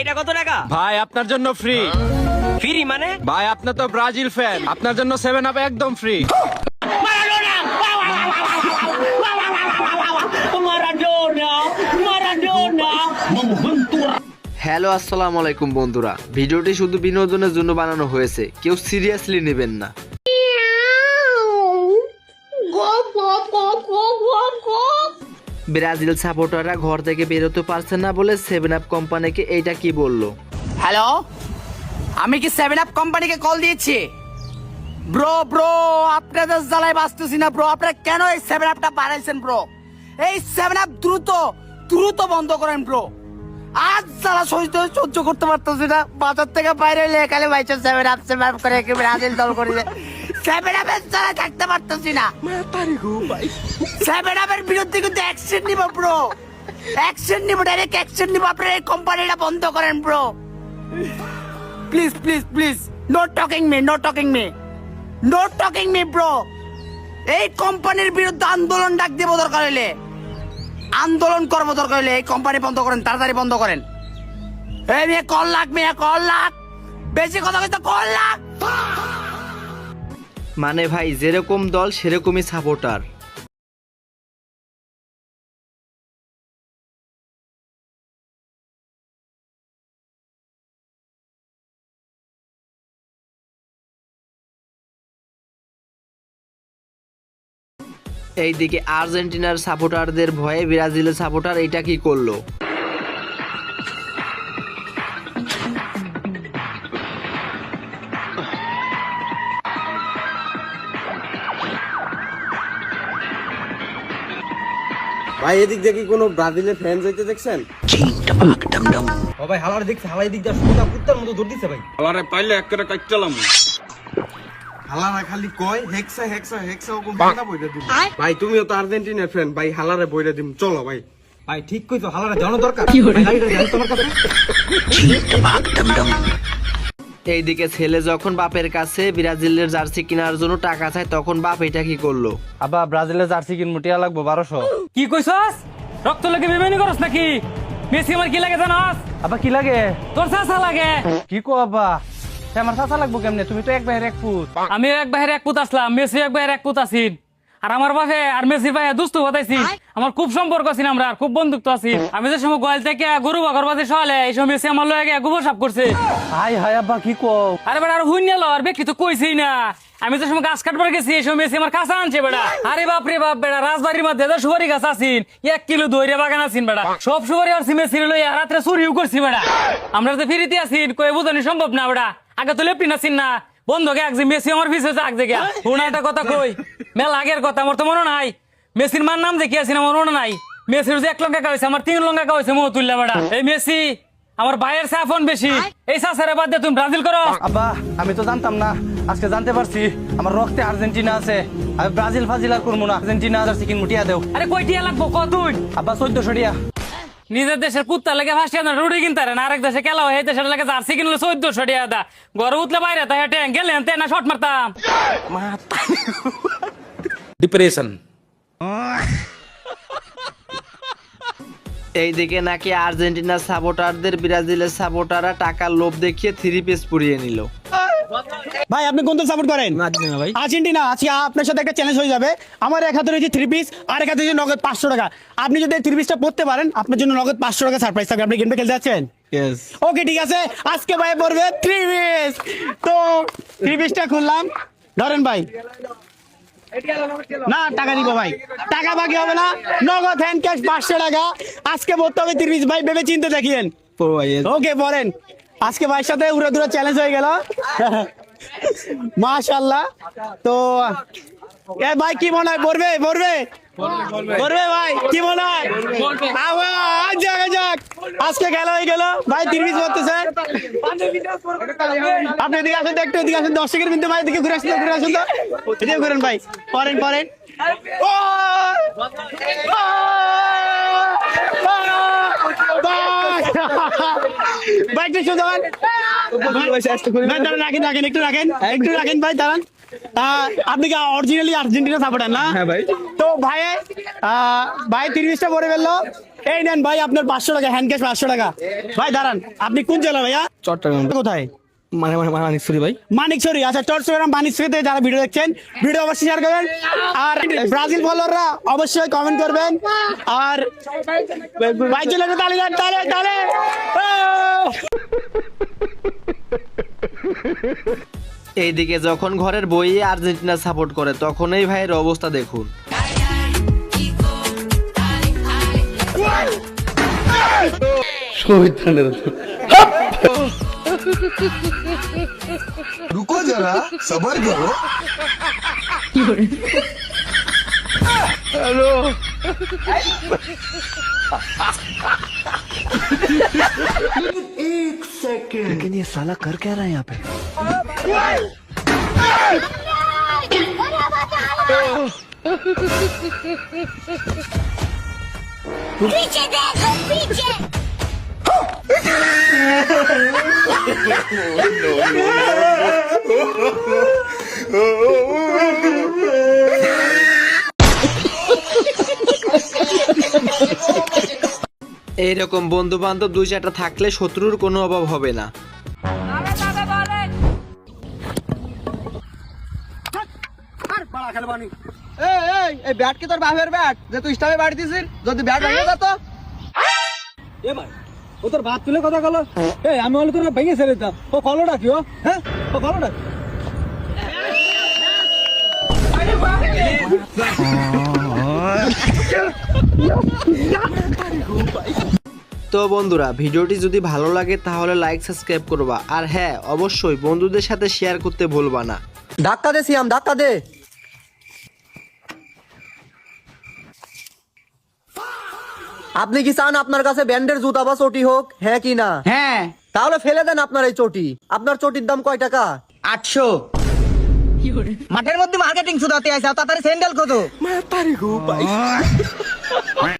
এটা কত টাকা? ভাই আপনার জন্য ফ্রি। ফ্রি মানে? ভাই আপনি তো ব্রাজিল ফ্যান, আপনার জন্য 7 আপ একদম ফ্রি। হ্যালো আসসালামু আলাইকুম বন্ধুরা, ভিডিওটি শুধু বিনোদনের জন্য বানানো হয়েছে, কেউ সিরিয়াসলি নেবেন না। ব্রাজিল সাপোর্টাররা ঘর থেকে বেরোতে পারছে না বলে 7 আপ কোম্পানিকে এইটা কি বললো। হ্যালো, আমি কি 7 আপ কোম্পানিকে কল দিয়েছি? ব্রো আপনাদের জ্বালায় বাঁচতেছি না ব্রো। আপনারা কেন এই 7 আপটা বানাইছেন ব্রো? এই 7 আপ দ্রুত বন্ধ করেন ব্রো। আজ জ্বালা সহ্য করতে পারতেছি না। বাজার থেকে বাইরে এলে এখানে বাইছে 7 আপ করে ব্রাজিল দল করে 7 আপের জ্বালা থাকতে পারতেছি না। 7 আপের বিরুদ্ধে কিন্তু অ্যাকশন নিব ব্রো, অ্যাকশন নিব, ডাইরেক্ট অ্যাকশন নিব। আপনারা এই কোম্পানিটা বন্ধ করেন bro. Please no talking me bro. এই কোম্পানির বিরুদ্ধে আন্দোলন ডাক দিব, দরকার হইলে আন্দোলন করবো, দরকার হইলে এই কোম্পানি বন্ধ করেন, তাড়াতাড়ি বন্ধ করেন। এই মেয়ে কল লাখ বেশি কথা কইতে কল লাখ। মানে ভাই যেরকম দল সেরকমই সাপোর্টার। এইদিকে আর্জেন্টিনার সাপোর্টারদের ভয়ে ব্রাজিলের সাপোর্টার এটা কি করলো। ভাই এদিক দিয়ে কি কোনো ব্রাজিলের ফ্যান যাইতে দেখছেন? ও ভাই হালার দেখছে, হালাই দিক দিয়ে সোজা কুত্তার মতো দৌড় দিছে ভাই। আলারে পাইলে একেবারে কাটলাম। হালারা খালি কয় হেক্সা ওরকম বানা বইরা দিম। ভাই তুমিও তো আর্জেন্টিনার ফ্যান, ভাই হালারে বইরা দিম, চলো ভাই। ভাই ঠিক কইছো, হালারে জানো দরকার। গাড়িটা জানো তোমার কাছে? এইদিকে ছেলে যখন বাপের কাছে ব্রাজিলের জার্সি কেনার জন্য টাকা চায়, তখন বাপ এটা কি করলো। আবা ব্রাজিলের জার্সি কিনবো, টিয়া লাগবো 1200। কি কইছস? রক্ত লাগে বেমানি করস নাকি? মেসি আমার কি লাগে জানাস? আবা কি লাগে? তোর চাচা লাগে। কি কো আবা? আমার চাচা লাগবো কেমনে? তুমি তো এক ভাইয়ের এক পুত। আমি এক বাহিরে এক পুত আসলাম, মেসি এক বাহিরে এক পুত আছিন। আর আমার বাপে আর মেসি ভাই দুস্তু হতাইছি। আমার খুব সম্পর্ক আছি, আমরা খুব বন্ধুত্ব আছি। আমি যে সময় গোয়াল থেকে গরু বাঘর বাজে সহালে এই সময় মেসি আমার লয়ে গোবর সাফ করছে। হাই আব্বা কি কো? আরে বেটা আর হুইন নিল আর বেকি তো কইছি না। আমি যে সময় গাছ কাটবার গেছি এই সময় মেসি আমার কাছে আনছে বেটা। আরে বাপ রে বাপ বেটা, রাজবাড়ির মধ্যে যে সুপারি গাছ আছিন 1 কিলো দইরে বাগান আছিন বেটা। সব সুপারি আর মেসি লইয়া রাত্রে চুরিও করছি বেটা। আমরা তো ফিরিতে আছিন, কই বুঝানি সম্ভব না বেটা। আগে তো লেপটিন আছিন না, বন্ধকে এক যে মেসি আমার পিছে যাক যে একটা কথা কই, মেলা আগের কথা আমার তো মনে নাই। মেসির মার নাম যে কি আছিন আমার মনে নাই। মেসির যে 1 লঙ্কা খাওয়াইছে, আমার 3 লঙ্কা খাওয়াইছে মোহ তুললা বেটা। এই মেসি আমার ভাইয়ের সাফন বেশি। এই সাসারে বাদ দিয়ে তুমি ব্রাজিল করো। আব্বা আমি তো জানতাম না, আজকে জানতে পারছি। আমার রক্তে আর্জেন্টিনা আছে, আমি ব্রাজিল ফাজিল আর করবো না। আর্জেন্টিনা জার্সি কিনবো, টিয়া দেও। আরে কই টিয়া লাগবো কতুই? আব্বা 1400 টিয়া। নিজের দেশের কুত্তা লাগে ফাঁসিয়া না রুড়ি কিনতে না, আরেক দেশে খেলা হয় এই দেশের লাগে জার্সি কিনলে 1400 টাকা দা। ঘরে উঠলে বাইরে তাই ট্যাঙ্ক গেলে না শট মারতাম। ডিপ্রেশন। এইদিকে নাকি আর্জেন্টিনার সাপোর্টারদের ব্রাজিলের সাপোর্টাররা টাকার লোভ দেখিয়ে 3 পিস পুড়িয়ে নিল। ভাই আপনি কোন দল সাপোর্ট করেন? আর্জেন্টিনা। আজকে আপনার সাথে একটা চ্যালেঞ্জ হয়ে যাবে। আমার এক হাতে রয়েছে 3 পিস, আর এক হাতে রয়েছে নগদ 500 টাকা। আপনি যদি 3 পিসটা পড়তে পারেন, আপনার জন্য নগদ 500 টাকা সারপ্রাইজ থাকবে। আপনি গেমটা খেলতে যাচ্ছেন? ওকে ঠিক আছে, আজকে ভাই পড়বে 3 পিস। তো 3 পিসটা খুললাম, ধরেন ভাই। না টাকা দিব ভাই, টাকা বাকি হবে না, নগদ হ্যান্ড ক্যাশ 500 টাকা। আজকে পড়তে হবে 3 পিস ভাই, ভেবে চিন্তে দেখিয়েন। ওকে পড়েন। আজকে ভাইয়ের সাথে উড়া চ্যালেঞ্জ হয়ে গেল, মাশাআল্লাহ। তো এ ভাই কি মনে হয় পড়বে ভাই, কি মনে হয়? যাক আজকে খেলা হয়ে গেল ভাই, 3 পিস পড়তেছে। আপনি এদিকে আসেন, একটু এদিকে আসেন, দর্শকের কিন্তু ভাই এদিকে ঘুরে আসুন তো, এদিকে ঘুরেন ভাই, পড়েন। ভাই একটু শুনতে রাখেন ভাই, দাঁড়ান। আপনি কি অরিজিনালি আর্জেন্টিনা সাপোর্টার না? হ্যাঁ ভাই। তো ভাই 30টা পরে ফেললো। এই নেন ভাই আপনার 500 টাকা, হ্যান্ড ক্যাশ 500 টাকা। ভাই দাঁড়ান, আপনি কোন জেলা ভাইয়া? চট্টগ্রাম কোথায়? মানিকছড়ি ভাই। মানিকছড়ি। আচ্ছা, চট্টগ্রাম মানিকছড়ি থেকে যারা ভিডিও দেখছেন, ভিডিও অবশ্যই শেয়ার করবেন। আর ব্রাজিল ফলোয়াররা অবশ্যই কমেন্ট করবেন। আর ভাই চলে গেছে, তালে তালে তালে। এইদিকে যখন ঘরের বই আর্জেন্টিনা সাপোর্ট করে তখন এই ভাইয়ের অবস্থা দেখুন। रुको जरा सबर करो। पीछे देखो पीछे। এইরকম বন্ধু বান্ধব 2-4টা থাকলে শত্রুর কোনো অভাব হবে না। এই ব্যাট কি তোর বাপের ব্যাট যে তুই স্টামে বাড়ি দিছিস? যদি ব্যাট ভেঙে যেত এ ভাই, ও তোর বাপ তুলে কথা কলো। এই আমি বলে তোর ভেঙে ছেড়ে দিতাম। ও কলোটা কি? ও হ্যাঁ, ও কলোটা তো বন্ধুরা, ভিডিওটি যদি ভালো লাগে তাহলে লাইক সাবস্ক্রাইব করবা। আর হ্যাঁ, অবশ্যই বন্ধুদের সাথে শেয়ার করতে ভুলবা না। ধাক্কা দে সিয়াম, ধাক্কা দে। আপনি কি চান আপনার কাছে ব্যান্ডের জুতা বা চটি হোক? হ্যাঁ কি না? হ্যাঁ, তাহলে ফেলে দেন আপনার এই চটি। আপনার চটির দাম কয় টাকা? 800। মাঠের মধ্যে মার্কেটিং শুধাতে আইসা, তাড়াতাড়ি স্যান্ডেল কত?